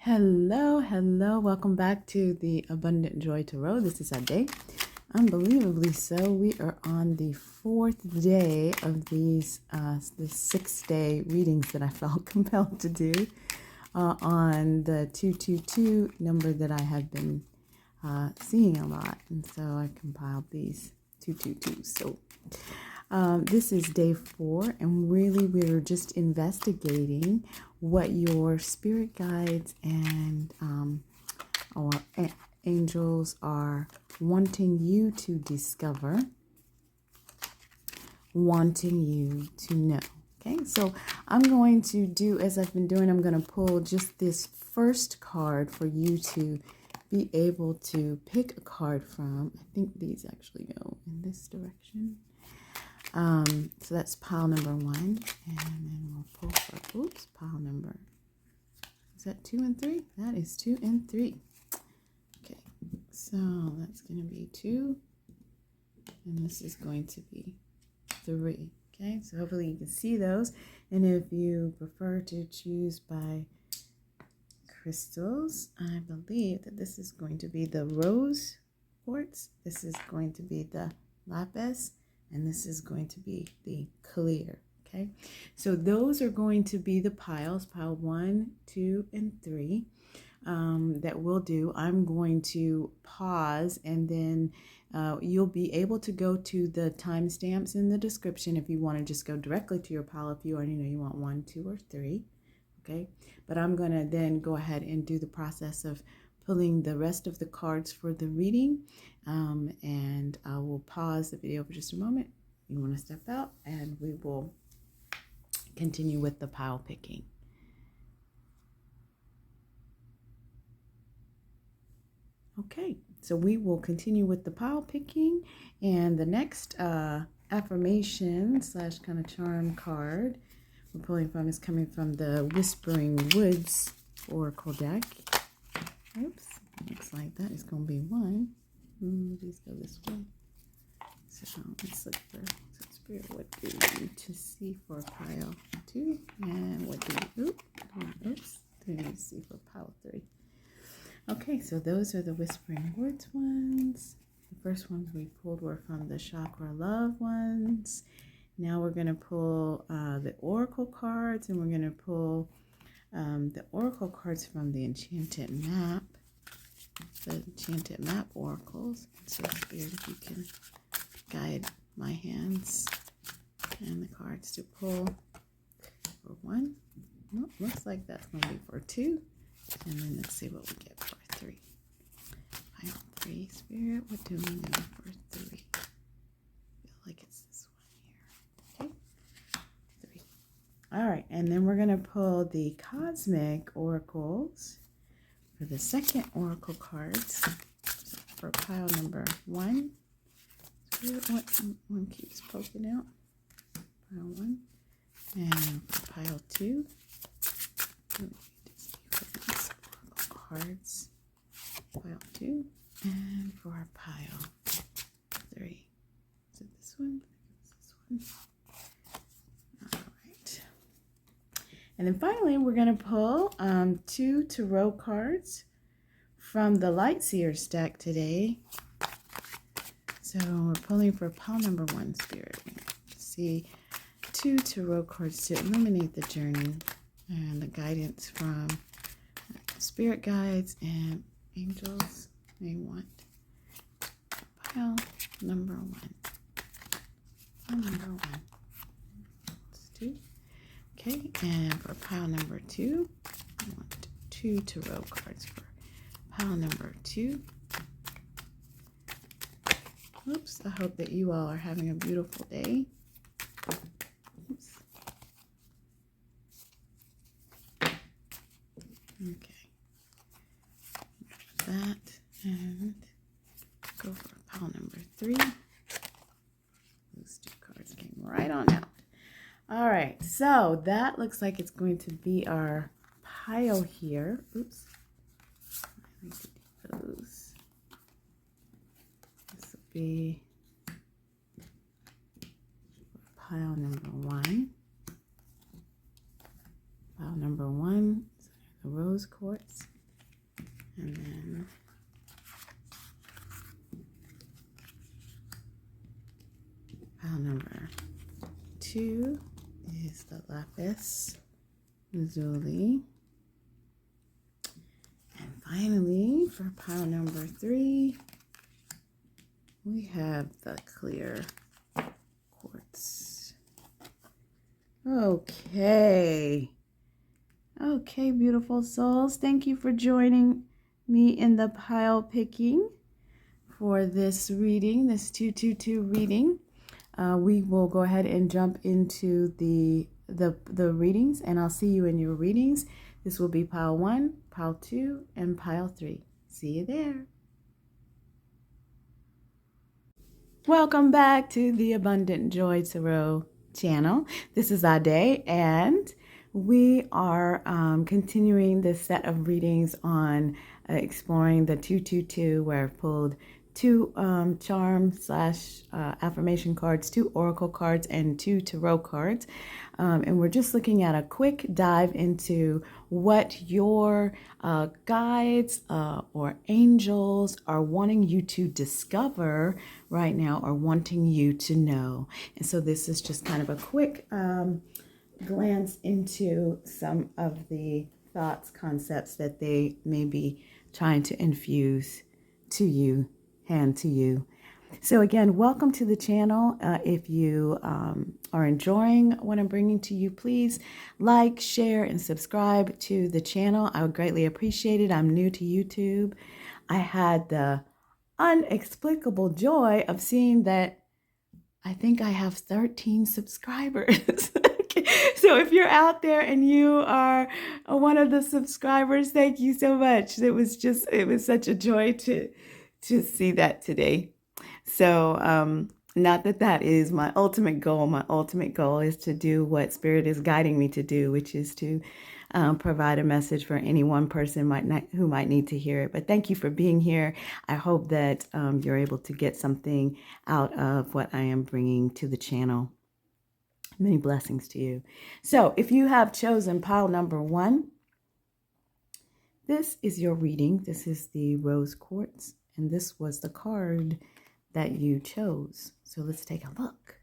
Hello. Welcome back to the Abundant Joy Tarot. This is Ade. Unbelievably so, we are on the fourth day of these the 6-day readings that I felt compelled to do on the 222 number that I have been seeing a lot, and so I compiled these 222s. So this is day 4, and really we're just investigating what your spirit guides and or angels are wanting you to discover, wanting you to know. Okay, so I'm going to do as I've been doing. I'm going to pull just this first card for you to be able to pick a card from. I think these actually go in this direction. So that's pile number 1, and then we'll pull for, pile number, is that 2 and 3? That is 2 and 3. Okay, so that's going to be 2, and this is going to be 3. Okay, so hopefully you can see those, and if you prefer to choose by crystals, I believe that this is going to be the rose quartz, this is going to be the lapis, and this is going to be the clear. Okay, so those are going to be the piles, pile 1, 2, and 3 that we'll do. I'm going to pause, and then you'll be able to go to the timestamps in the description if you want to just go directly to your pile if you already know you want 1, 2, or 3. Okay, but I'm going to then go ahead and do the process of pulling the rest of the cards for the reading, and I will pause the video for just a moment. You want to step out, and we will continue with the pile picking. Okay, so we will continue with the pile picking, and the next affirmation slash kind of charm card we're pulling from is coming from the Whispering Woods Oracle deck. Oops, looks like that is going to be 1. Let's go this way. So let's look for, so Spirit, what do you need to see for pile 2? And what do you, do you need to see for pile 3? Okay, so those are the Whispering Woods ones. The first ones we pulled were from the Chakra Love ones. Now we're going to pull the Oracle cards, and we're going to pull the Oracle cards from the Enchanted Map. The Enchanted Map oracles. So Spirit, if you can guide my hands and the cards to pull for 1. Well, looks like that's going to be for 2. And then let's see what we get for 3. Pile 3, Spirit, what do we need for 3? I feel like it's this one here. Okay, 3. All right, and then we're going to pull the Cosmic Oracles for the second Oracle cards. So for pile number 1, one keeps poking out. Pile 1, and for pile 2, we need to see for these Oracle cards. Pile 2, and for pile 3. Is it this one? This one. All right. And then finally, we're going to pull 2 tarot cards from the Light Seers deck today. So we're pulling for pile number 1, Spirit. See 2 tarot cards to illuminate the journey and the guidance from spirit guides and angels may want. Pile number 1. Pile number 1. Let's do. Okay, and for pile number 2, I want 2 tarot cards for pile number 2. Oops, I hope that you all are having a beautiful day. Oops. Okay. That, and go for pile number 3. Those 2 cards came right on out. All right, so that looks like it's going to be our pile here. Oops. I need to decompose. This will be pile number 1. Pile number 1, the rose rose quartz. And then pile number 2 is the Lapis Lazuli. And finally, for pile number 3, we have the clear quartz. Okay. Okay, beautiful souls. Thank you for joining me in the pile picking for this reading, this 222 reading. We will go ahead and jump into the readings, and I'll see you in your readings. This will be pile 1, pile 2, and pile 3. See you there. Welcome back to the Abundant Joy Tarot channel. This is Ade, and we are continuing this set of readings on exploring the 222, where I've pulled 2 charm / affirmation cards, 2 oracle cards, and 2 tarot cards. And we're just looking at a quick dive into what your guides or angels are wanting you to discover right now, or wanting you to know. And so this is just kind of a quick glance into some of the thoughts, concepts that they may be trying to infuse to you, hand to you. So again, welcome to the channel. If you are enjoying what I'm bringing to you, please like, share, and subscribe to the channel. I would greatly appreciate it. I'm new to YouTube. I had the inexplicable joy of seeing that I think I have 13 subscribers. So if you're out there and you are one of the subscribers, thank you so much. It was such a joy to see that today. So not that is my ultimate goal. My ultimate goal is to do what Spirit is guiding me to do, which is to provide a message for any one person who might need to hear it. But thank you for being here. I hope that you're able to get something out of what I am bringing to the channel. Many blessings to you. So if you have chosen pile number 1, this is your reading. This is the rose quartz, and this was the card that you chose. So let's take a look.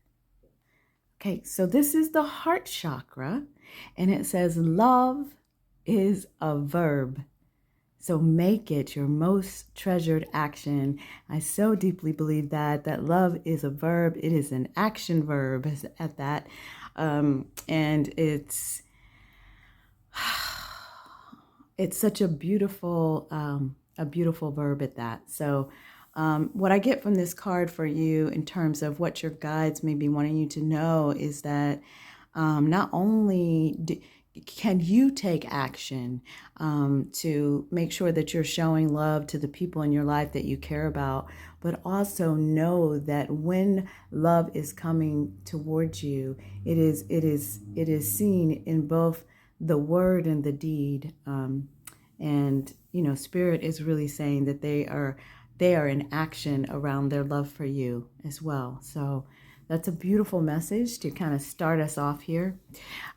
Okay, so this is the heart chakra, and it says love is a verb. So make it your most treasured action. I so deeply believe that love is a verb. It is an action verb at that. And it's such a beautiful verb at that. So what I get from this card for you in terms of what your guides may be wanting you to know is that not only can you take action to make sure that you're showing love to the people in your life that you care about, but also know that when love is coming towards you, it is seen in both the word and the deed. And Spirit is really saying that they are in action around their love for you as well. So that's a beautiful message to kind of start us off here.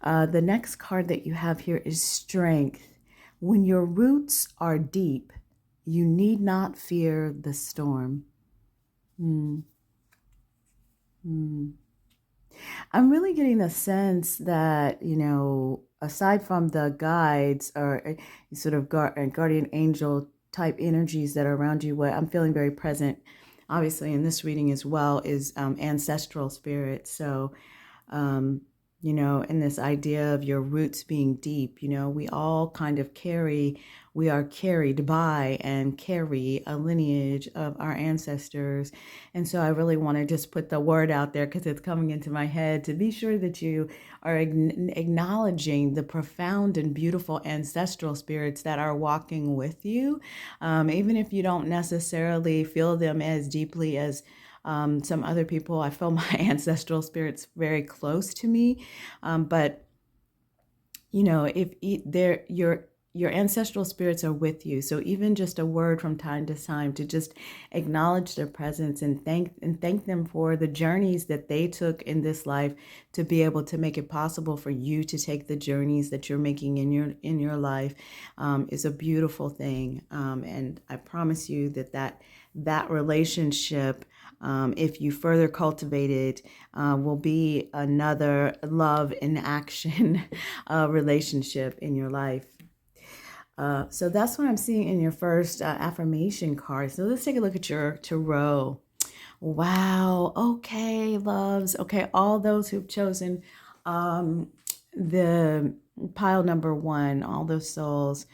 The next card that you have here is strength. When your roots are deep, you need not fear the storm. I'm really getting a sense that, aside from the guides or sort of guardian angel type energies that are around you, what I'm feeling very present, obviously in this reading as well, is ancestral spirit. So, in this idea of your roots being deep, we all kind of we are carried by and carry a lineage of our ancestors. And so I really want to just put the word out there, because it's coming into my head, to be sure that you are acknowledging the profound and beautiful ancestral spirits that are walking with you. Even if you don't necessarily feel them as deeply as some other people. I feel my ancestral spirits very close to me. But if your ancestral spirits are with you. So even just a word from time to time to just acknowledge their presence and thank them for the journeys that they took in this life to be able to make it possible for you to take the journeys that you're making in your life is a beautiful thing. And I promise you that relationship, if you further cultivate it, will be another love in action relationship in your life. So that's what I'm seeing in your first affirmation card. So let's take a look at your tarot. Wow. Okay, loves. Okay, all those who've chosen the pile number 1, all those souls.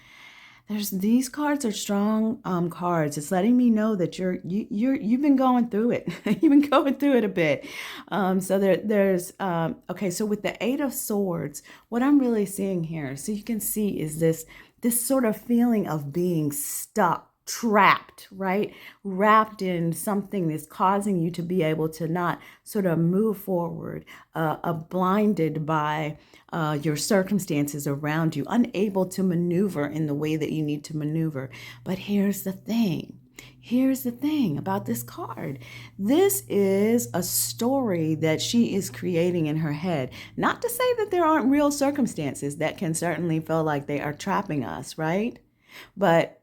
These cards are strong cards. It's letting me know that you've been going through it. You've been going through it a bit. So there's okay. So with the 8 of Swords, what I'm really seeing here, so you can see, is this sort of feeling of being stuck, trapped, right? Wrapped in something that's causing you to be able to not sort of move forward, blinded by your circumstances around you, unable to maneuver in the way that you need to maneuver. But here's the thing. Here's the thing about this card. This is a story that she is creating in her head. Not to say that there aren't real circumstances that can certainly feel like they are trapping us, right? But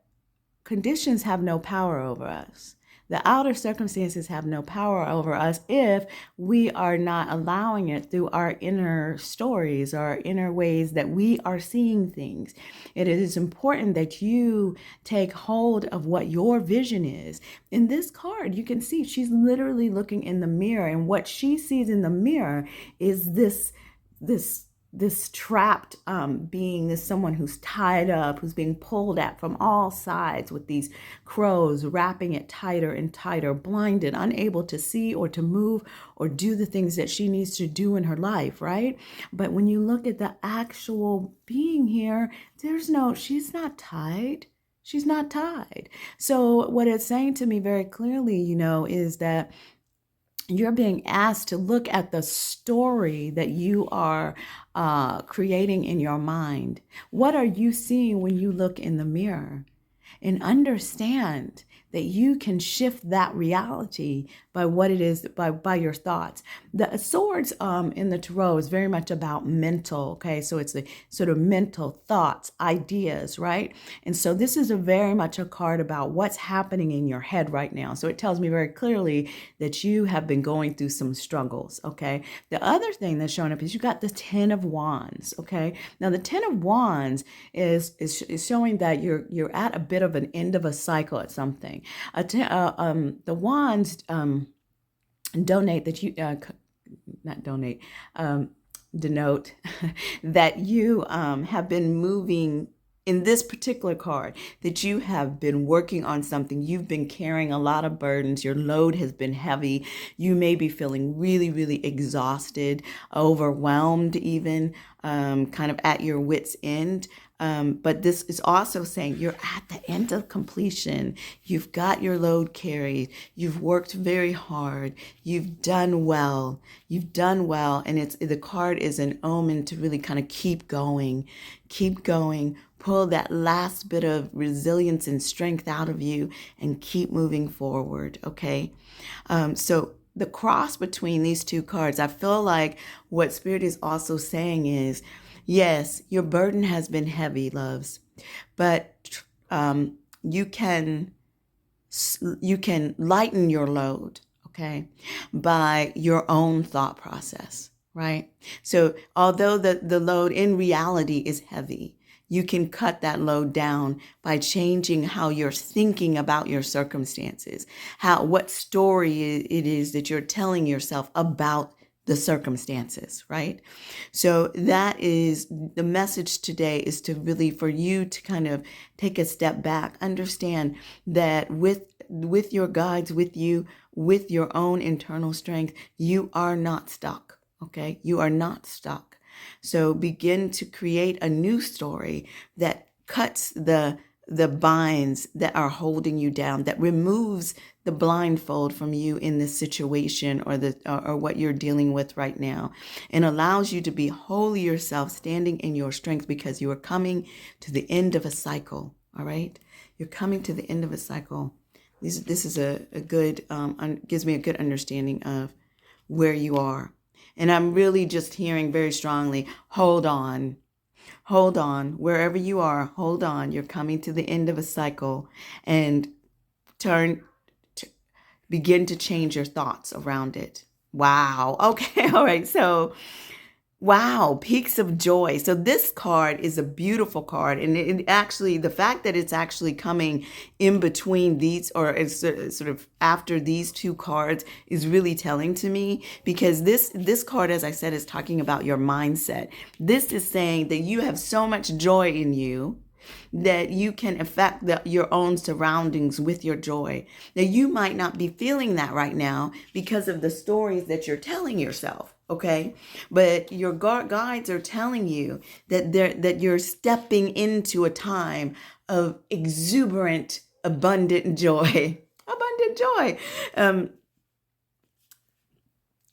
conditions have no power over us. The outer circumstances have no power over us if we are not allowing it through our inner stories, our inner ways that we are seeing things. It is important that you take hold of what your vision is. In this card, you can see she's literally looking in the mirror, and what she sees in the mirror is this trapped being, this someone who's tied up, who's being pulled at from all sides with these crows wrapping it tighter and tighter, blinded, unable to see or to move or do the things that she needs to do in her life, right? But when you look at the actual being here, she's not tied. She's not tied. So what it's saying to me very clearly, is that you're being asked to look at the story that you are creating in your mind. What are you seeing when you look in the mirror? And understand that you can shift that reality by what it is, by your thoughts. The swords in the tarot is very much about mental, okay? So it's the sort of mental thoughts, ideas, right? And so this is very much a card about what's happening in your head right now. So it tells me very clearly that you have been going through some struggles, okay? The other thing that's showing up is you got the 10 of Wands, okay? Now the 10 of Wands is showing that you're at a bit of an end of a cycle at something. The wands donate that you not donate denote that you have been moving. In this particular card, that you have been working on something, you've been carrying a lot of burdens, your load has been heavy, you may be feeling really, really exhausted, overwhelmed even, kind of at your wit's end. But this is also saying you're at the end of completion. You've got your load carried. You've worked very hard. You've done well. And the card is an omen to really kind of keep going. Pull that last bit of resilience and strength out of you and keep moving forward. Okay. So the cross between these two cards, I feel like what Spirit is also saying is, yes, your burden has been heavy, loves, but you can lighten your load, okay, by your own thought process, right? So although the load in reality is heavy, you can cut that load down by changing how you're thinking about your circumstances, what story it is that you're telling yourself about the circumstances, right? So that is the message today, is to really, for you to kind of take a step back, understand that with your guides, with you, with your own internal strength, you are not stuck, okay? You are not stuck. So begin to create a new story that cuts the the binds that are holding you down, that removes the blindfold from you in this situation or what you're dealing with right now, and allows you to be wholly yourself, standing in your strength, because you are coming to the end of a cycle. All right, you're coming to the end of a cycle. This is a good gives me a good understanding of where you are, and I'm really just hearing very strongly, hold on. Hold on, wherever you are, hold on. You're coming to the end of a cycle, and begin to change your thoughts around it. Wow. Okay. All right. So, wow, peaks of joy. So this card is a beautiful card. And it actually, the fact that it's actually coming in between these, or it's sort of after these two cards, is really telling to me, because this card, as I said, is talking about your mindset. This is saying that you have so much joy in you that you can affect your own surroundings with your joy. Now, you might not be feeling that right now because of the stories that you're telling yourself, okay? But your guides are telling you that you're stepping into a time of exuberant, abundant joy. Abundant joy.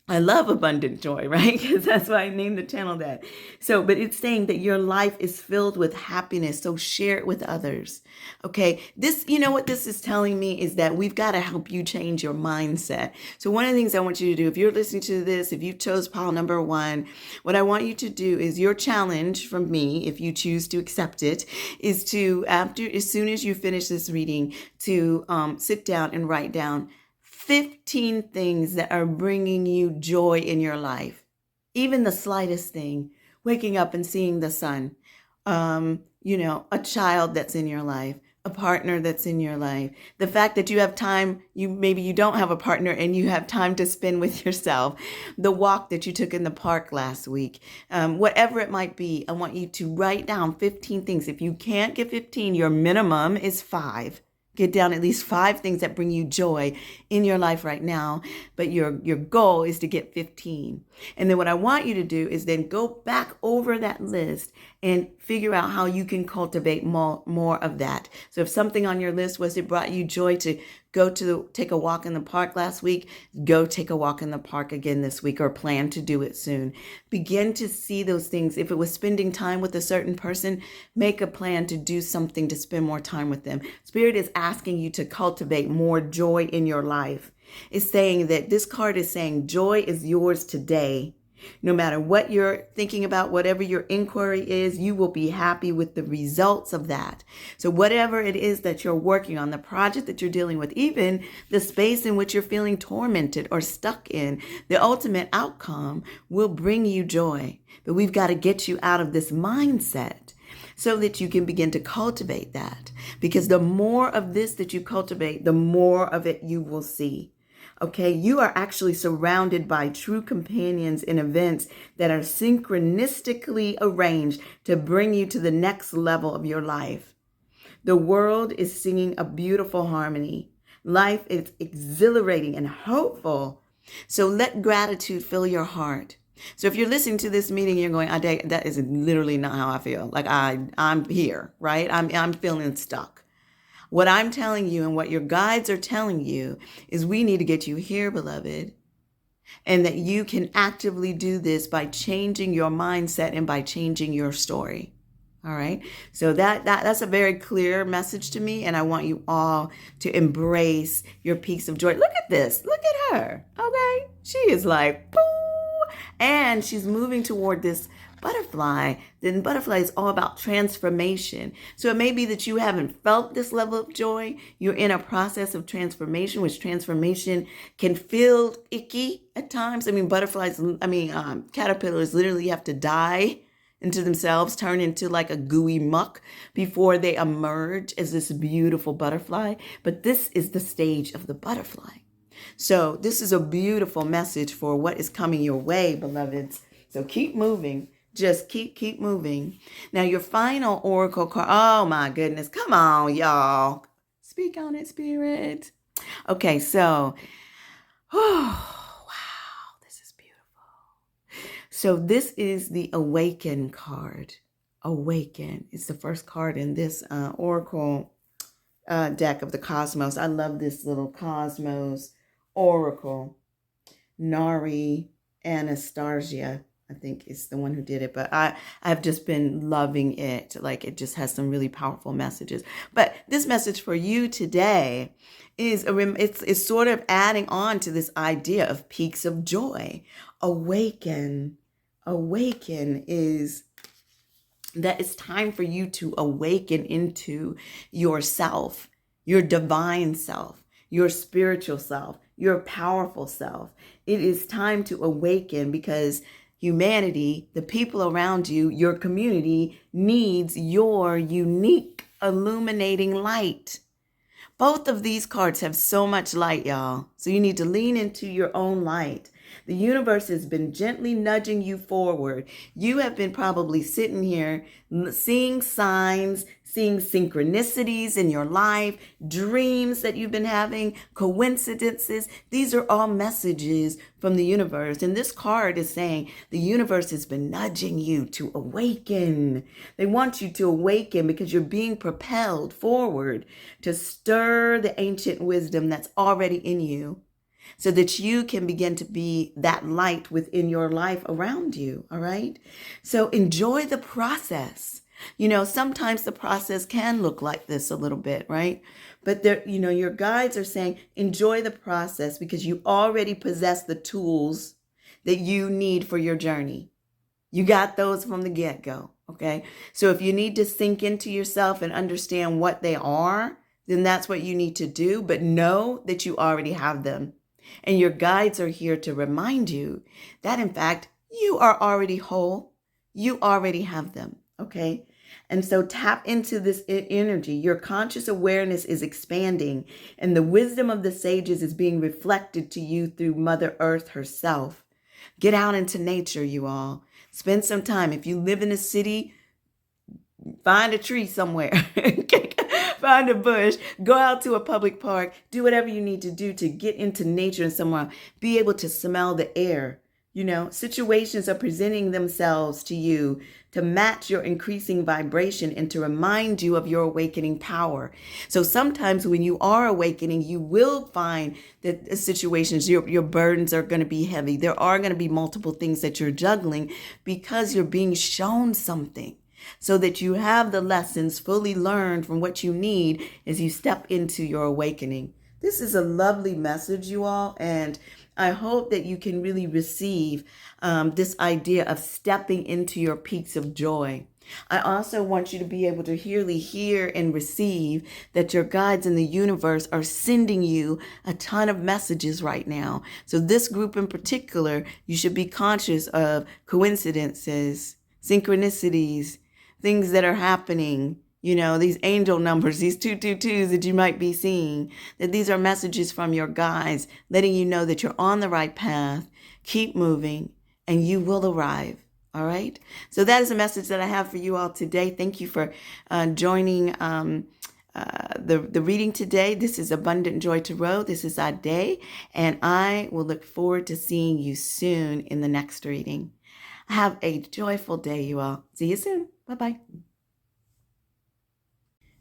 I love abundant joy, right? Because that's why I named the channel that. So, but it's saying that your life is filled with happiness. So share it with others. Okay. What this is telling me is that we've got to help you change your mindset. So one of the things I want you to do, if you're listening to this, if you chose pile number 1, what I want you to do is, your challenge from me, if you choose to accept it, is to, as soon as you finish this reading, to sit down and write down 15 things that are bringing you joy in your life. Even the slightest thing, waking up and seeing the sun, a child that's in your life, a partner that's in your life, the fact that you have time, maybe you don't have a partner and you have time to spend with yourself, the walk that you took in the park last week, whatever it might be. I want you to write down 15 things. If you can't get 15, your minimum is 5. Get down at least 5 things that bring you joy in your life right now. But your goal is to get 15. And then what I want you to do is then go back over that list and figure out how you can cultivate more of that. So if something on your list was, it brought you joy to take a walk in the park last week, go take a walk in the park again this week, or plan to do it soon. Begin to see those things. If it was spending time with a certain person, make a plan to do something to spend more time with them. Spirit is asking you to cultivate more joy in your life. It's saying that this card is saying joy is yours today. No matter what you're thinking about, whatever your inquiry is, you will be happy with the results of that. So whatever it is that you're working on, the project that you're dealing with, even the space in which you're feeling tormented or stuck in, the ultimate outcome will bring you joy. But we've got to get you out of this mindset so that you can begin to cultivate that. Because the more of this that you cultivate, the more of it you will see. Okay, you are actually surrounded by true companions in events that are synchronistically arranged to bring you to the next level of your life. The world is singing a beautiful harmony. Life is exhilarating and hopeful. So let gratitude fill your heart. So if you're listening to this meeting, you're going, that is literally not how I feel. Like I'm here, right? I'm feeling stuck. What I'm telling you and what your guides are telling you is we need to get you here, beloved, and that you can actively do this by changing your mindset and by changing your story. All right. So that's a very clear message to me. And I want you all to embrace your peaks of joy. Look at this. Look at her. Okay. She is like, boo. And she's moving toward this butterfly. Then butterfly is all about transformation. So it may be that you haven't felt this level of joy. You're in a process of transformation, which transformation can feel icky at times. Caterpillars literally have to die into themselves, turn into like a gooey muck before they emerge as this beautiful butterfly. But this is the stage of the butterfly. So this is a beautiful message for what is coming your way, beloveds. So keep moving. Just keep moving. Now your final oracle card. Oh my goodness. Come on, y'all. Speak on it, Spirit. Okay, so, oh, wow, this is beautiful. So this is the Awaken card. Awaken. It's the first card in this oracle deck of the cosmos. I love this little cosmos oracle. Nari Anastasia, I think, is the one who did it, but I've just been loving it. Like, it just has some really powerful messages. But this message for you today is it's sort of adding on to this idea of peaks of joy. Awaken is that it's time for you to awaken into yourself, your divine self, your spiritual self, your powerful self. It is time to awaken because humanity, the people around you, your community needs your unique illuminating light. Both of these cards have so much light, y'all. So you need to lean into your own light. The universe has been gently nudging you forward. You have been probably sitting here seeing signs, seeing synchronicities in your life, dreams that you've been having, coincidences. These are all messages from the universe. And this card is saying the universe has been nudging you to awaken. They want you to awaken because you're being propelled forward to stir the ancient wisdom that's already in you, so that you can begin to be that light within your life around you, all right? So enjoy the process. You know, sometimes the process can look like this a little bit, right? But there, you know, your guides are saying, enjoy the process because you already possess the tools that you need for your journey. You got those from the get-go, okay? So if you need to sink into yourself and understand what they are, then that's what you need to do, but know that you already have them. And your guides are here to remind you that, in fact, you are already whole. You already have them, okay? And so tap into this energy. Your conscious awareness is expanding, and the wisdom of the sages is being reflected to you through Mother Earth herself. Get out into nature, you all. Spend some time. If you live in a city, find a tree somewhere. Find a bush, go out to a public park, do whatever you need to do to get into nature and somewhere, be able to smell the air. You know, situations are presenting themselves to you to match your increasing vibration and to remind you of your awakening power. So sometimes when you are awakening, you will find that situations, your burdens are going to be heavy. There are going to be multiple things that you're juggling because you're being shown something, so that you have the lessons fully learned from what you need as you step into your awakening. This is a lovely message, you all, and I hope that you can really receive this idea of stepping into your peaks of joy. I also want you to be able to hear and receive that your guides in the universe are sending you a ton of messages right now. So this group in particular, you should be conscious of coincidences, synchronicities, things that are happening, you know, these angel numbers, these 222s that you might be seeing, that these are messages from your guides, letting you know that you're on the right path. Keep moving and you will arrive. All right. So that is a message that I have for you all today. Thank you for joining the reading today. This is Abundant Joy Tarot. This is Ade, and I will look forward to seeing you soon in the next reading. Have a joyful day, you all. See you soon. Bye-bye.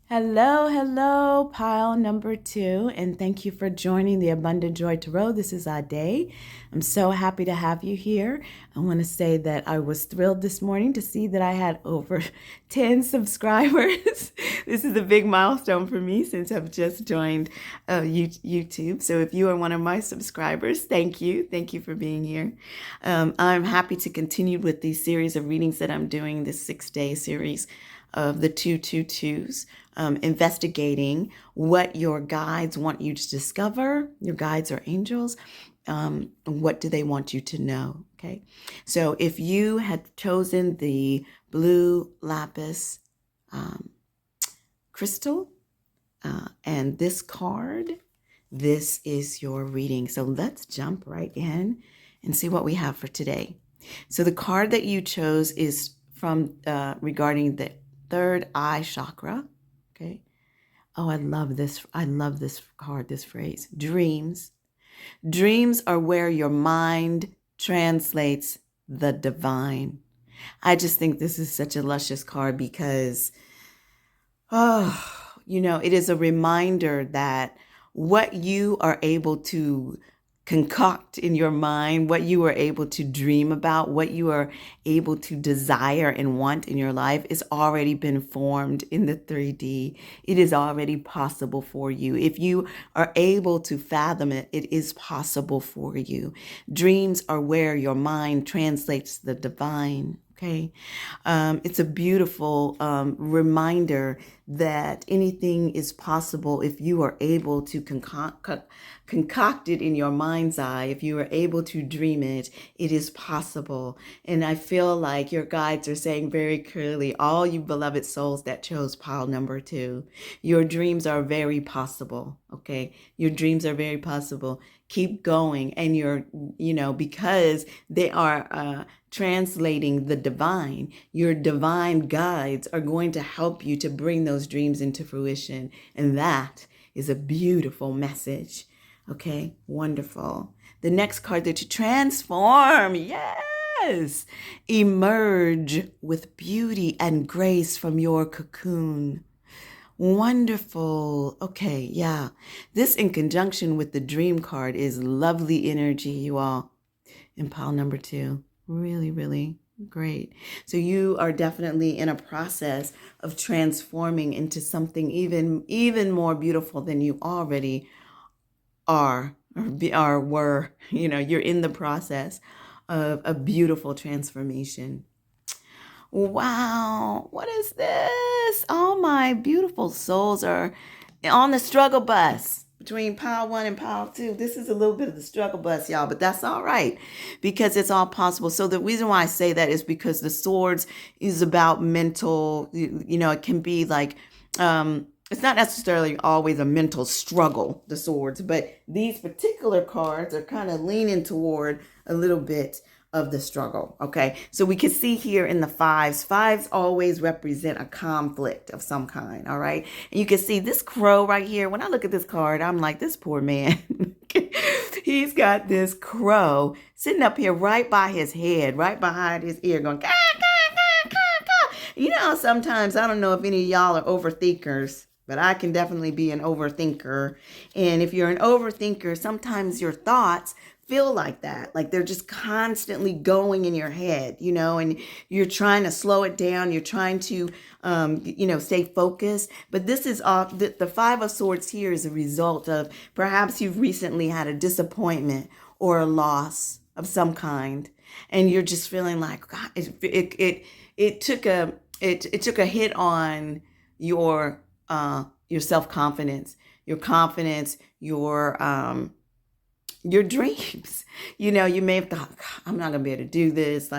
Hello, pile number 2, and thank you for joining the Abundant Joy Tarot. This is Ade. I'm so happy to have you here. I want to say that I was thrilled this morning to see that I had over 10 subscribers. This is a big milestone for me since I've just joined YouTube. So if you are one of my subscribers, thank you. Thank you for being here. I'm happy to continue with these series of readings that I'm doing, this 6-day series of the 222s, investigating what your guides want you to discover. Your guides are angels. What do they want you to know? Okay. So if you had chosen the blue lapis crystal and this card, this is your reading. So let's jump right in and see what we have for today. So the card that you chose is from regarding the third eye chakra. Okay. Oh, I love this. I love this card, this phrase. Dreams. Dreams are where your mind translates the divine. I just think this is such a luscious card because, it is a reminder that what you are able to concoct in your mind, what you are able to dream about, what you are able to desire and want in your life is already been formed in the 3D. It is already possible for you. If you are able to fathom it, it is possible for you. Dreams are where your mind translates the divine. Okay. It's a beautiful reminder that anything is possible if you are able to concoct it in your mind's eye. If you are able to dream it, it is possible. And I feel like your guides are saying very clearly, all you beloved souls that chose pile number 2, your dreams are very possible. Okay. Your dreams are very possible. Keep going. And because they are translating the divine, your divine guides are going to help you to bring those dreams into fruition. And that is a beautiful message. Okay, wonderful. The next card that you transform, yes, emerge with beauty and grace from your cocoon. Wonderful. Okay, yeah. This in conjunction with the dream card is lovely energy, you all, in pile number 2. Really, really great. So you are definitely in a process of transforming into something even more beautiful than you already are or were. You're in the process of a beautiful transformation. Wow, what is this? All my beautiful souls are on the struggle bus between pile 1 and pile 2. This is a little bit of the struggle bus, y'all, but that's all right because it's all possible. So the reason why I say that is because the swords is about mental, it can be like, it's not necessarily always a mental struggle, the swords, but these particular cards are kind of leaning toward a little bit of the struggle. Okay. So we can see here in the fives always represent a conflict of some kind. All right. And you can see this crow right here. When I look at this card, I'm like, this poor man, he's got this crow sitting up here right by his head, right behind his ear going, caw, caw, caw, caw, caw. Sometimes, I don't know if any of y'all are overthinkers, but I can definitely be an overthinker. And if you're an overthinker, sometimes your thoughts feel like that, like they're just constantly going in your head, and you're trying to slow it down. You're trying to, stay focused. But this is the 5 of Swords here is a result of perhaps you've recently had a disappointment or a loss of some kind, and you're just feeling like, God, it took a hit on your self-confidence, your confidence, your dreams. You may have thought, I'm not gonna be able to do this.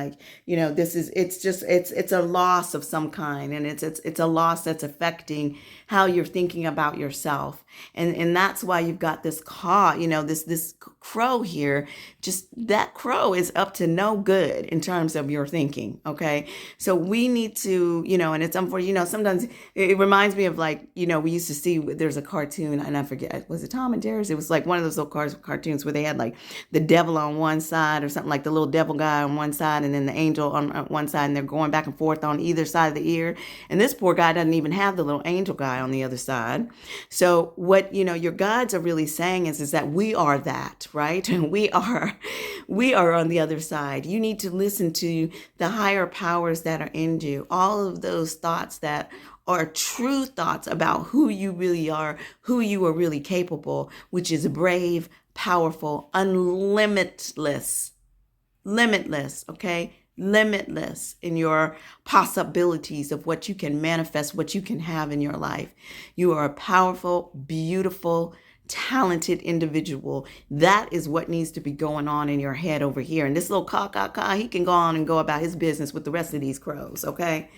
It's a loss of some kind, and it's a loss that's affecting how you're thinking about yourself. And that's why you've got this this crow here. Just that crow is up to no good in terms of your thinking. Okay. So we need to, and it's unfortunate, sometimes it reminds me of we used to see, there's a cartoon, and I forget, was it Tom and Jerry's? It was like one of those little cartoons where they had like the devil on one side or something, like the little devil guy on one side and then the angel on one side, and they're going back and forth on either side of the ear. And this poor guy doesn't even have the little angel guy on the other side. So what, your guides are really saying is that we are that, right? And we are on the other side. You need to listen to the higher powers that are in you. All of those thoughts that are true thoughts about who you really are, who you are really capable, which is brave, powerful, limitless, okay? Limitless in your possibilities of what you can manifest, what you can have in your life. You are a powerful, beautiful, talented individual. That is what needs to be going on in your head over here. And this little caw, he can go on and go about his business with the rest of these crows, okay?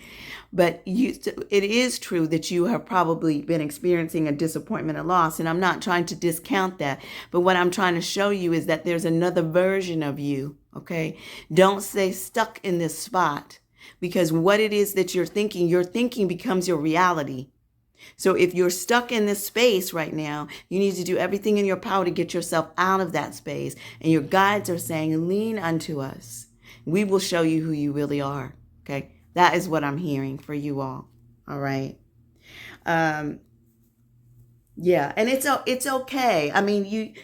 But it is true that you have probably been experiencing a disappointment and loss, and I'm not trying to discount that. But what I'm trying to show you is that there's another version of you, okay? Don't stay stuck in this spot, because what it is that your thinking becomes your reality. So if you're stuck in this space right now, you need to do everything in your power to get yourself out of that space. And your guides are saying, lean unto us. We will show you who you really are. Okay. That is what I'm hearing for you all. All right. Yeah, and it's okay. I mean,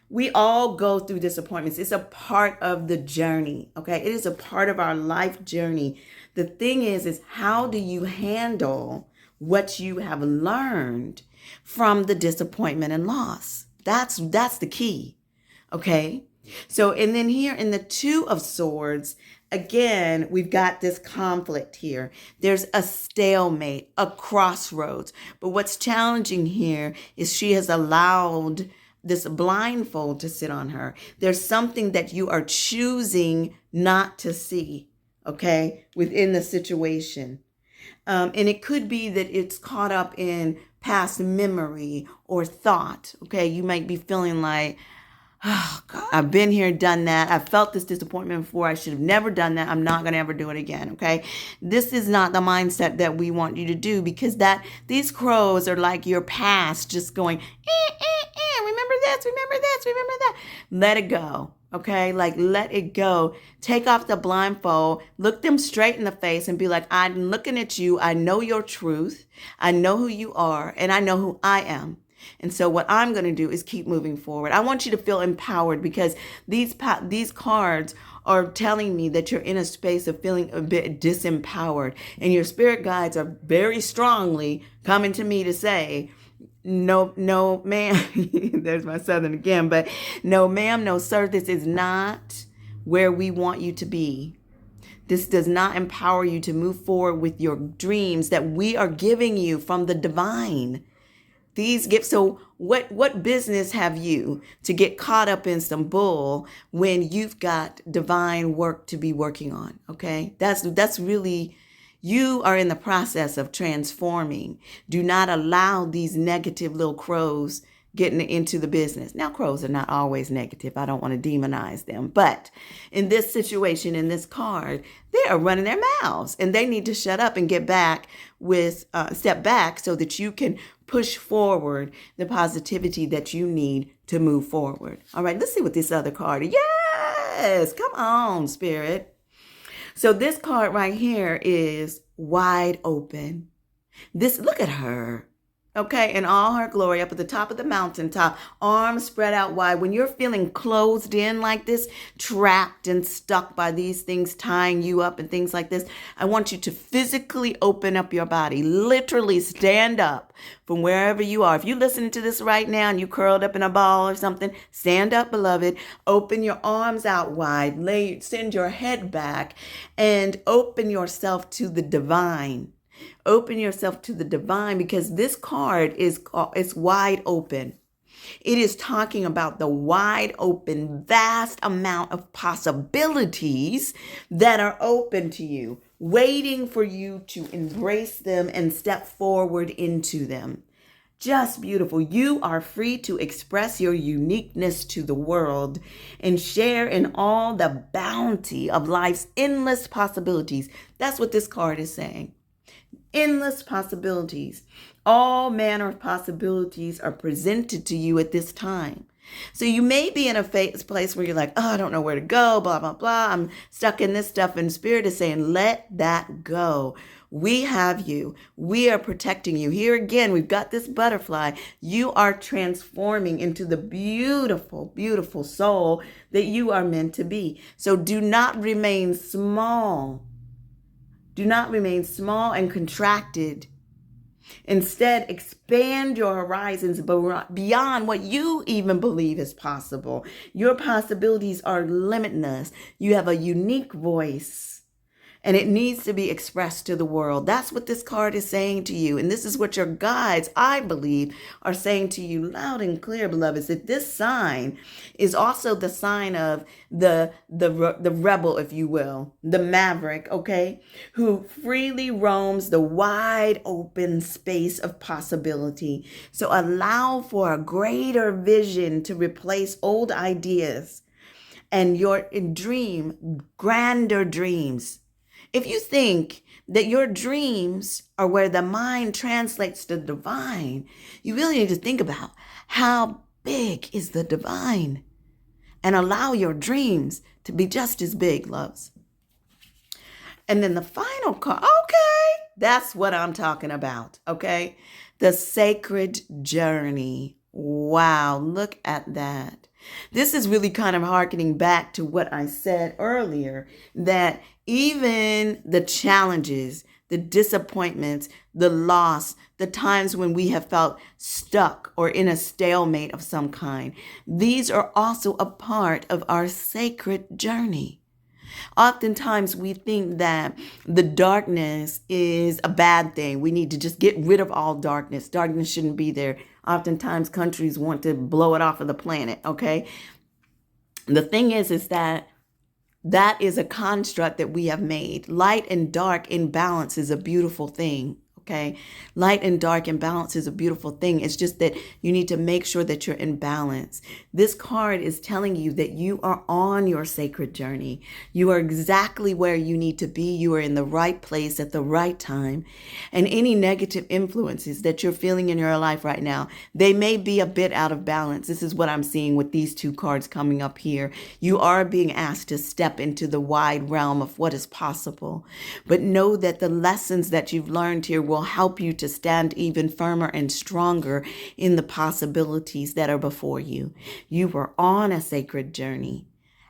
we all go through disappointments. It's a part of the journey, okay? It is a part of our life journey. The thing is how do you handle what you have learned from the disappointment and loss? That's the key. Okay? So, and then here in the Two of Swords, again, we've got this conflict here. There's a stalemate, a crossroads. But what's challenging here is she has allowed this blindfold to sit on her. There's something that you are choosing not to see, okay, within the situation. And it could be that it's caught up in past memory or thought, okay? You might be feeling like, oh, God, I've been here, done that. I felt this disappointment before. I should have never done that. I'm not going to ever do it again. Okay. This is not the mindset that we want you to do, because these crows are like your past just going, remember this, remember this, remember that. Let it go. Okay. Like, let it go. Take off the blindfold, look them straight in the face and be like, I'm looking at you. I know your truth. I know who you are, and I know who I am. And so what I'm going to do is keep moving forward. I want you to feel empowered, because these cards are telling me that you're in a space of feeling a bit disempowered, and your spirit guides are very strongly coming to me to say, no, ma'am. There's my Southern again, but no, ma'am, no, sir. This is not where we want you to be. This does not empower you to move forward with your dreams that we are giving you from the divine. These gifts. So what business have you to get caught up in some bull when you've got divine work to be working on? Okay. That's really, you are in the process of transforming. Do not allow these negative little crows getting into the business. Now, crows are not always negative. I don't want to demonize them. But in this situation, in this card, they are running their mouths, and they need to shut up and get back with, step back so that you can push forward the positivity that you need to move forward. All right, let's see what this other card is. Yes, come on, Spirit. So this card right here is wide open. Look at her. Okay, in all her glory, up at the top of the mountaintop, arms spread out wide. When you're feeling closed in like this, trapped and stuck by these things tying you up and things like this, I want you to physically open up your body, literally stand up from wherever you are. If you're listening to this right now and you curled up in a ball or something, stand up, beloved. Open your arms out wide, send your head back, and open yourself to the divine. Open yourself to the divine, because this card it's wide open. It is talking about the wide open, vast amount of possibilities that are open to you, waiting for you to embrace them and step forward into them. Just beautiful. You are free to express your uniqueness to the world and share in all the bounty of life's endless possibilities. That's what this card is saying. Endless possibilities. All manner of possibilities are presented to you at this time. So you may be in a place where you're like, oh, I don't know where to go, blah, blah, blah. I'm stuck in this stuff. And Spirit is saying, let that go. We have you. We are protecting you. Here again, we've got this butterfly. You are transforming into the beautiful, beautiful soul that you are meant to be. So do not remain small. Do not remain small and contracted. Instead, expand your horizons beyond what you even believe is possible. Your possibilities are limitless. You have a unique voice, and it needs to be expressed to the world. That's what this card is saying to you. And this is what your guides, I believe, are saying to you loud and clear, beloveds, that this sign is also the sign of the rebel, if you will, the maverick, okay, who freely roams the wide open space of possibility. So allow for a greater vision to replace old ideas and your dream, grander dreams. If you think that your dreams are where the mind translates the divine, you really need to think about how big is the divine, and allow your dreams to be just as big, loves. And then the final card, okay, that's what I'm talking about, okay? The sacred journey. Wow, look at that. This is really kind of hearkening back to what I said earlier, that even the challenges, the disappointments, the loss, the times when we have felt stuck or in a stalemate of some kind, these are also a part of our sacred journey. Oftentimes we think that the darkness is a bad thing. We need to just get rid of all darkness. Darkness shouldn't be there. Oftentimes countries want to blow it off of the planet, okay? The thing is that is a construct that we have made. Light and dark in balance is a beautiful thing. Okay. Light and dark in balance is a beautiful thing. It's just that you need to make sure that you're in balance. This card is telling you that you are on your sacred journey. You are exactly where you need to be. You are in the right place at the right time. And any negative influences that you're feeling in your life right now, they may be a bit out of balance. This is what I'm seeing with these two cards coming up here. You are being asked to step into the wide realm of what is possible. But know that the lessons that you've learned here will help you to stand even firmer and stronger in the possibilities that are before you. You are on a sacred journey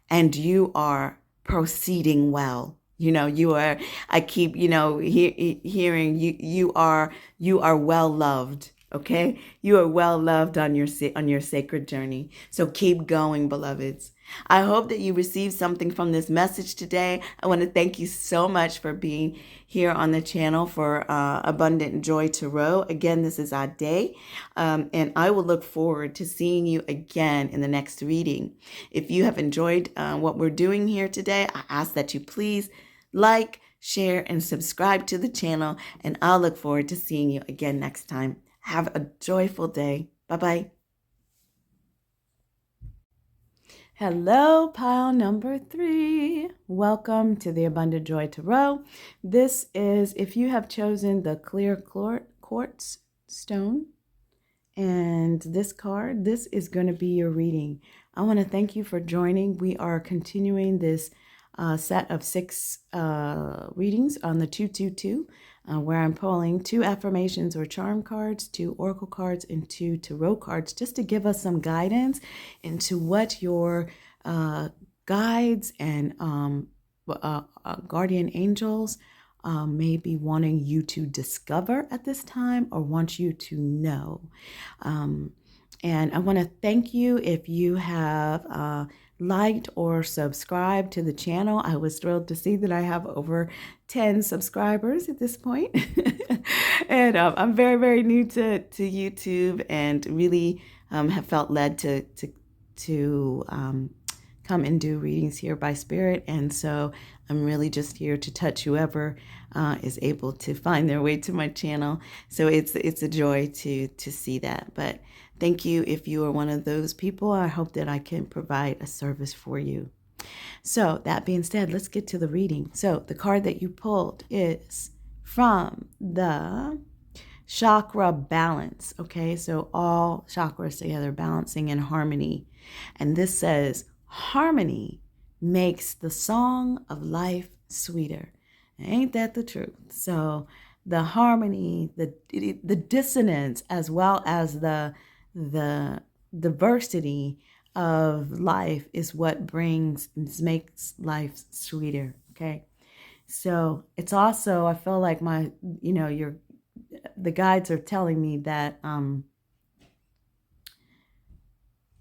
and you are proceeding well. I keep, hearing you are well loved. Okay. You are well loved on your sacred journey. So keep going, beloveds. I hope that you received something from this message today. I want to thank you so much for being here on the channel for Abundant Joy Tarot. Again, this is Ade, and I will look forward to seeing you again in the next reading. If you have enjoyed what we're doing here today, I ask that you please like, share, and subscribe to the channel, and I'll look forward to seeing you again next time. Have a joyful day. Bye-bye. Hello, pile number 3. Welcome to the Abundant Joy Tarot. This is if you have chosen the clear quartz stone and this card, this is going to be your reading. I want to thank you for joining. We are continuing this set of 6 readings on the 222, where I'm pulling 2 affirmations or charm cards, 2 oracle cards, and 2 tarot cards, just to give us some guidance into what your guides and guardian angels may be wanting you to discover at this time or want you to know. And I want to thank you if you have liked or subscribed to the channel. I was thrilled to see that I have over 10 subscribers at this point. And I'm very, very new to YouTube and really have felt led to come and do readings here by Spirit. And so I'm really just here to touch whoever is able to find their way to my channel. So it's a joy to see that. But thank you if you are one of those people. I hope that I can provide a service for you. So that being said, let's get to the reading. So the card that you pulled is from the chakra balance. Okay, so all chakras together balancing in harmony. And this says, harmony makes the song of life sweeter. Ain't that the truth? So the harmony, the dissonance, as well as the diversity of life is what makes life sweeter. Okay. So it's also, I feel like the guides are telling me that,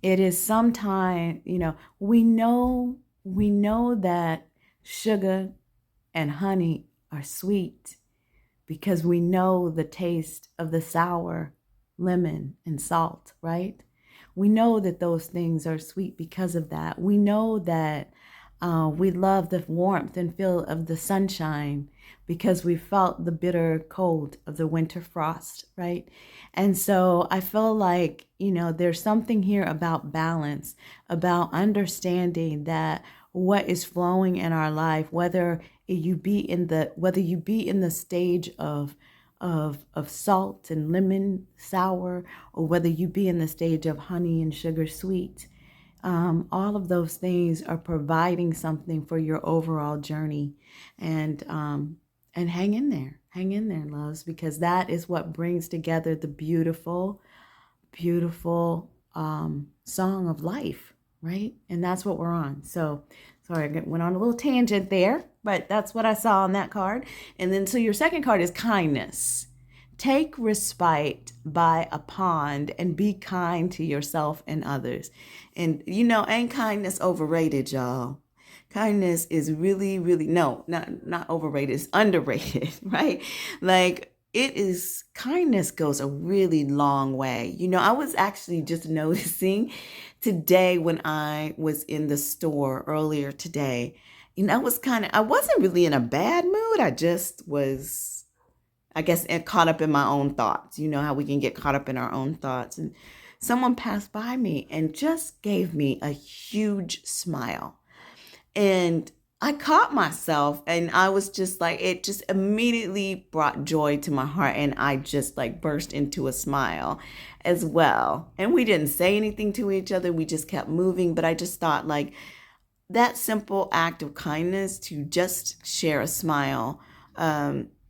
it is sometime, we know that sugar and honey are sweet because we know the taste of the sour, lemon, and salt, right? We know that those things are sweet because of that. We know that we love the warmth and feel of the sunshine because we felt the bitter cold of the winter frost, right? And so I feel like, there's something here about balance, about understanding that what is flowing in our life, whether you be in the stage of salt and lemon sour, or whether you be in the stage of honey and sugar sweet, All of those things are providing something for your overall journey. And hang in there, loves, because that is what brings together the beautiful, beautiful song of life, right? And that's what we're on. So, sorry, I went on a little tangent there, but that's what I saw on that card. And then, so your second card is kindness. Take respite by a pond and be kind to yourself and others. And ain't kindness overrated, y'all? Kindness is really, really, no, not overrated, it's underrated, right? Like, kindness goes a really long way. I was actually just noticing today when I was in the store earlier today, I wasn't really in a bad mood. I just was, I guess, caught up in my own thoughts. You know how we can get caught up in our own thoughts. And someone passed by me and just gave me a huge smile. And I caught myself and I was just like, it just immediately brought joy to my heart. And I just like burst into a smile as well. And we didn't say anything to each other. We just kept moving. But I just thought, like, that simple act of kindness to just share a smile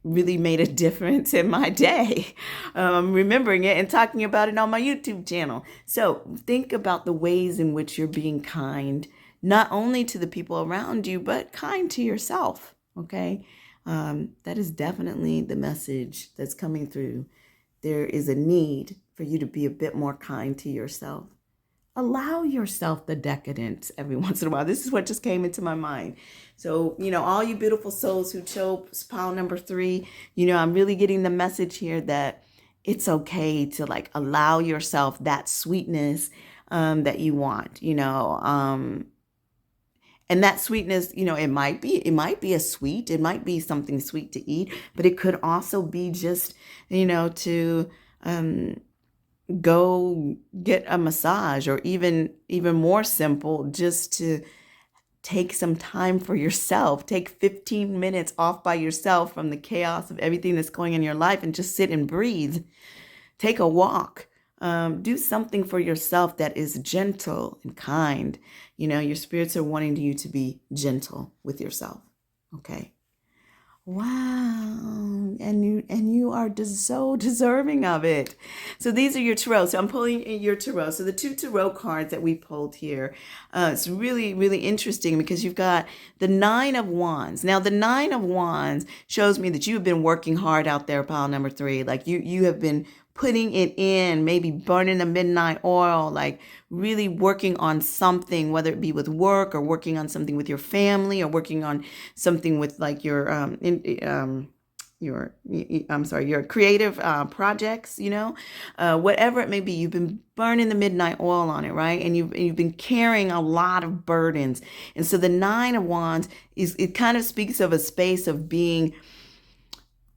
really made a difference in my day. Remembering it and talking about it on my YouTube channel. So think about the ways in which you're being kind, not only to the people around you, but kind to yourself. Okay. That is definitely the message that's coming through. There is a need for you to be a bit more kind to yourself. Allow yourself the decadence every once in a while. This is what just came into my mind. So, all you beautiful souls who chose pile number 3, I'm really getting the message here that it's okay to like allow yourself that sweetness that you want, and that sweetness, it might be a sweet, it might be something sweet to eat, but it could also be just, to go get a massage, or even more simple, just to take some time for yourself. Take 15 minutes off by yourself from the chaos of everything that's going in your life and just sit and breathe. Take a walk. Do something for yourself that is gentle and kind. Your spirits are wanting you to be gentle with yourself. Okay. Wow. And you are so deserving of it. So these are your tarot. So I'm pulling your tarot. So the 2 tarot cards that we pulled here, it's really, really interesting because you've got the 9 of Wands. Now, the 9 of Wands shows me that you have been working hard out there, pile number 3. Like you have been putting it in, maybe burning the midnight oil, like really working on something, whether it be with work or working on something with your family or working on something with like your creative projects, whatever it may be. You've been burning the midnight oil on it, right? And you've been carrying a lot of burdens. And so the 9 of Wands it kind of speaks of a space of being,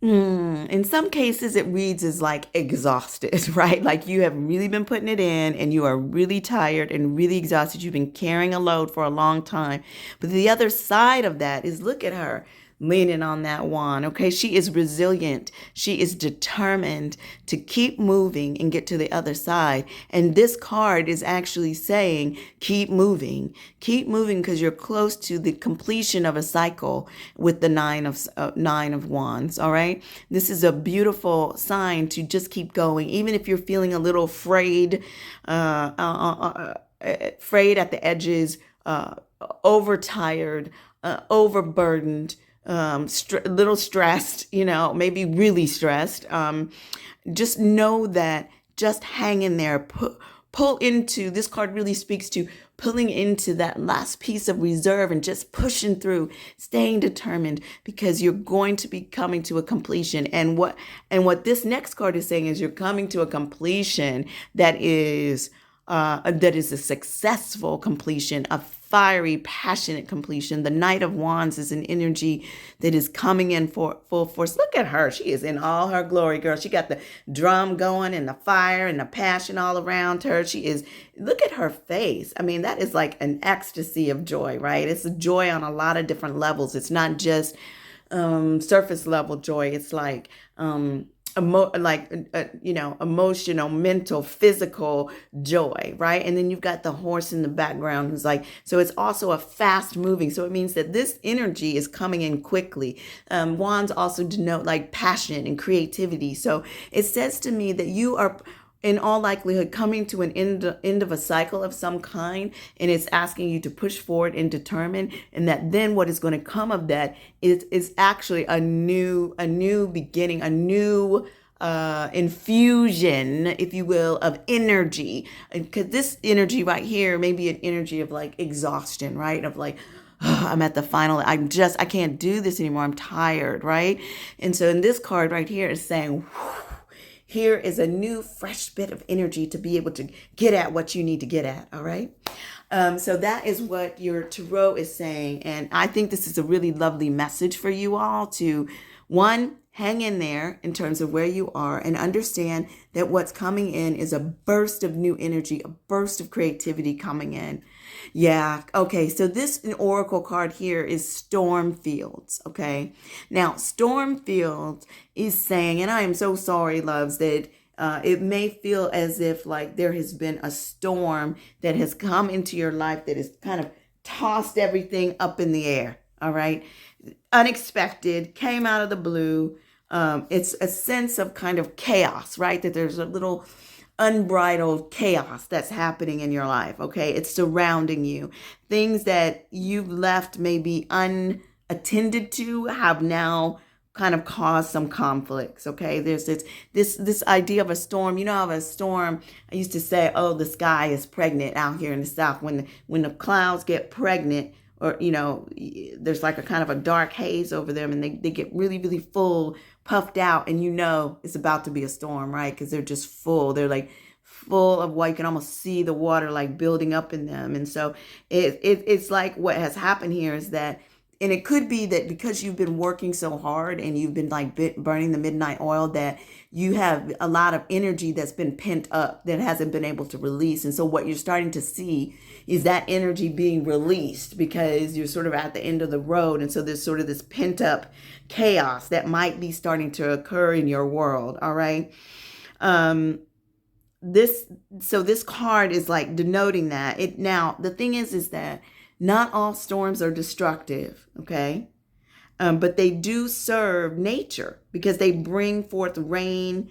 in some cases, it reads as like exhausted, right? Like you have really been putting it in and you are really tired and really exhausted. You've been carrying a load for a long time. But the other side of that is, look at her leaning on that wand. Okay. She is resilient. She is determined to keep moving and get to the other side. And this card is actually saying, keep moving because you're close to the completion of a cycle with the 9 of Wands. All right. This is a beautiful sign to just keep going. Even if you're feeling a little frayed at the edges, overtired, overburdened, little stressed, maybe really stressed. Just know that just hang in there, pull into, this card really speaks to pulling into that last piece of reserve and just pushing through, staying determined, because you're going to be coming to a completion. And what this next card is saying is you're coming to a completion that is a successful completion, a fiery, passionate completion. The Knight of Wands is an energy that is coming in for full force. Look at her. She is in all her glory, girl. She got the drum going and the fire and the passion all around her. Look at her face. I mean, that is like an ecstasy of joy, right? It's a joy on a lot of different levels. It's not just surface level joy. It's like emotional, mental, physical joy, right? And then you've got the horse in the background who's like, so it's also a fast moving. So it means that this energy is coming in quickly. Wands also denote like passion and creativity. So it says to me that you are in all likelihood coming to an end of a cycle of some kind, and it's asking you to push forward and determine, and that then what is going to come of that is actually a new beginning, a new infusion, if you will, of energy. Because this energy right here may be an energy of like exhaustion, right? Of like, I'm at the final, I can't do this anymore. I'm tired, right? And so in this card right here is saying, here is a new, fresh bit of energy to be able to get at what you need to get at. All right. So that is what your tarot is saying. And I think this is a really lovely message for you all to, one, hang in there in terms of where you are and understand that what's coming in is a burst of new energy, a burst of creativity coming in. Yeah. Okay. So this oracle card here is Storm Fields. Okay. Now, Storm Fields is saying, and I am so sorry, loves, that it may feel as if like there has been a storm that has come into your life that has kind of tossed everything up in the air. All right. Unexpected, came out of the blue. It's a sense of kind of chaos, right? That there's a little unbridled chaos that's happening in your life. Okay. It's surrounding you. Things that you've left maybe unattended to have now kind of caused some conflicts. Okay. There's this idea of a storm. You know, of a storm, I used to say, oh, the sky is pregnant out here in the South. When the clouds get pregnant, or, there's like a kind of a dark haze over them, and they get really, really full, puffed out, and it's about to be a storm, right? Because they're just full. They're like full of what you can almost see the water like building up in them. And so it's like what has happened here is that, and it could be that because you've been working so hard and you've been like burning the midnight oil, that you have a lot of energy that's been pent up that hasn't been able to release. And so what you're starting to see is that energy being released because you're sort of at the end of the road. And so there's sort of this pent up chaos that might be starting to occur in your world. All right. This card is like denoting that. Now, the thing is that not all storms are destructive, okay? But they do serve nature because they bring forth rain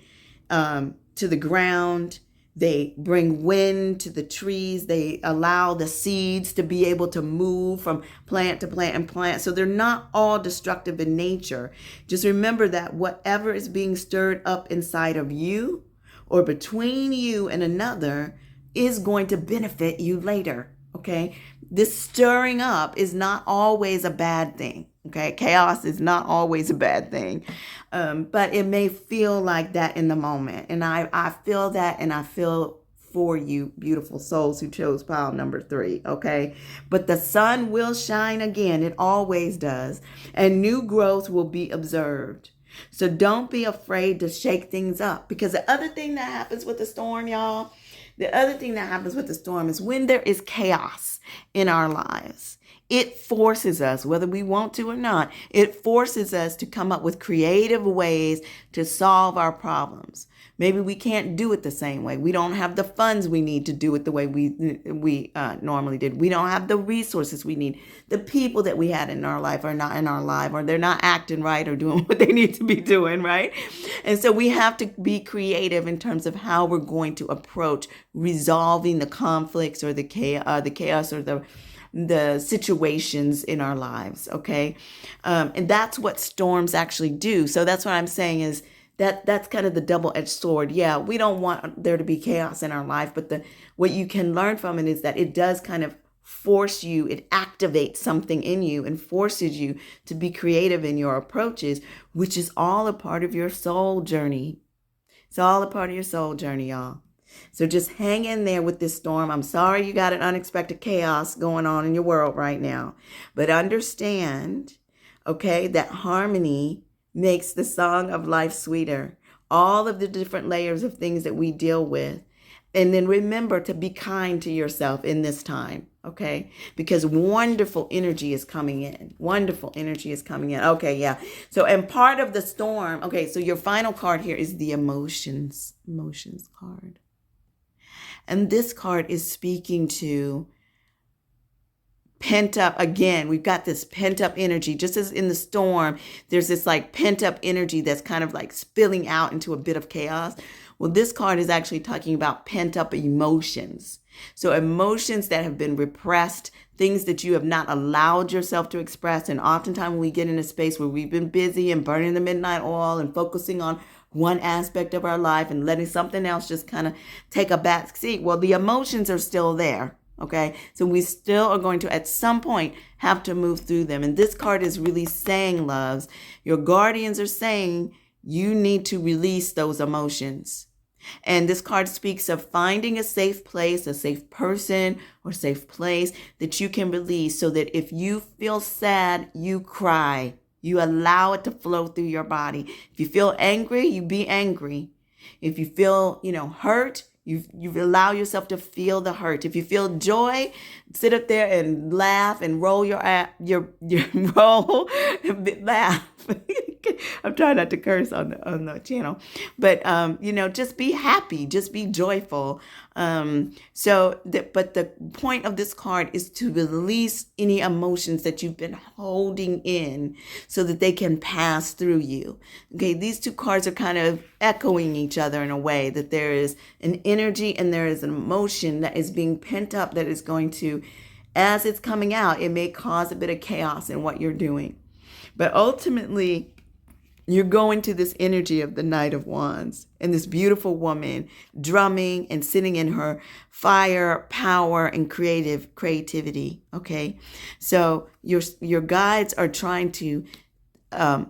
to the ground. They bring wind to the trees. They allow the seeds to be able to move from plant to plant and plant. So they're not all destructive in nature. Just remember that whatever is being stirred up inside of you or between you and another is going to benefit you later, okay? This stirring up is not always a bad thing. Okay. Chaos is not always a bad thing. But it may feel like that in the moment. And I feel that, and I feel for you, beautiful souls who chose pile number 3. Okay. But the sun will shine again. It always does. And new growth will be observed. So don't be afraid to shake things up, because the other thing that happens with the storm, y'all, is when there is chaos in our lives, it forces us, whether we want to or not, it forces us to come up with creative ways to solve our problems. Maybe we can't do it the same way. We don't have the funds we need to do it the way we normally did. We don't have the resources we need. The people that we had in our life are not in our life, or they're not acting right or doing what they need to be doing, right? And so we have to be creative in terms of how we're going to approach resolving the conflicts or the chaos or the situations in our lives. Okay. And that's what storms actually do. So that's what I'm saying is that's kind of the double-edged sword. Yeah. We don't want there to be chaos in our life, but what you can learn from it is that it does kind of force you, it activates something in you and forces you to be creative in your approaches, which is all a part of your soul journey. It's all a part of your soul journey, y'all. So just hang in there with this storm. I'm sorry you got an unexpected chaos going on in your world right now. But understand, okay, that harmony makes the song of life sweeter. All of the different layers of things that we deal with And then remember to be kind to yourself in this time, okay? Because wonderful energy is coming in. Wonderful energy is coming in. Okay, yeah. So, and part of the storm, okay, so your final card here is the emotions card. And this card is speaking to pent up, again, we've got this pent up energy. Just as in the storm, there's this like pent up energy that's kind of like spilling out into a bit of chaos. Well, this card is actually talking about pent up emotions. So emotions that have been repressed, things that you have not allowed yourself to express. And oftentimes when we get in a space where we've been busy and burning the midnight oil and focusing on one aspect of our life and letting something else just kind of take a back seat, well, the emotions are still there. Okay, so we still are going to, at some point, have to move through them. And this card is really saying, loves, your guardians are saying you need to release those emotions. And this card speaks of finding a safe place, a safe person or safe place that you can release so that if you feel sad, you cry. You allow it to flow through your body. If you feel angry, you be angry. If you feel, hurt, you allow yourself to feel the hurt. If you feel joy, sit up there and laugh and roll your roll, laugh. I'm trying not to curse on the channel, but just be happy, just be joyful. But the point of this card is to release any emotions that you've been holding in, so that they can pass through you. Okay, these two cards are kind of echoing each other in a way that there is an energy and there is an emotion that is being pent up that is going to, as it's coming out, it may cause a bit of chaos in what you're doing. But ultimately, you're going to this energy of the Knight of Wands and this beautiful woman drumming and sitting in her fire, power, and creativity. Okay, so your guides are trying to I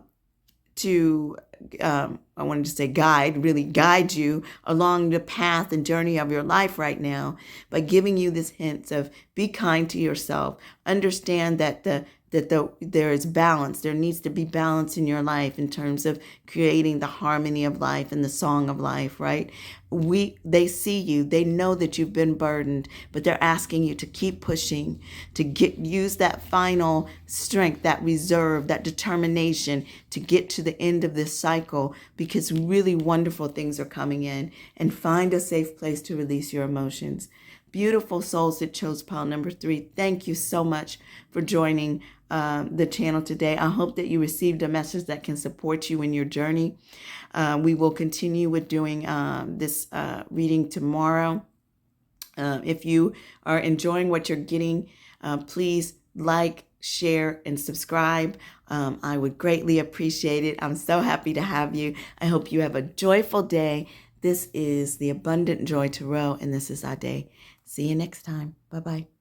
wanted to say guide you along the path and journey of your life right now by giving you this hint of be kind to yourself. Understand that there is balance. There needs to be balance in your life in terms of creating the harmony of life and the song of life, right? They see you, they know that you've been burdened, but they're asking you to keep pushing, to use that final strength, that reserve, that determination to get to the end of this cycle, because really wonderful things are coming in. And find a safe place to release your emotions. Beautiful souls that chose pile number 3. Thank you so much for joining the channel today. I hope that you received a message that can support you in your journey. We will continue with doing this reading tomorrow. If you are enjoying what you're getting, please like, share, and subscribe. I would greatly appreciate it. I'm so happy to have you. I hope you have a joyful day. This is the Abundant Joy Tarot, and this is Ade. See you next time. Bye-bye.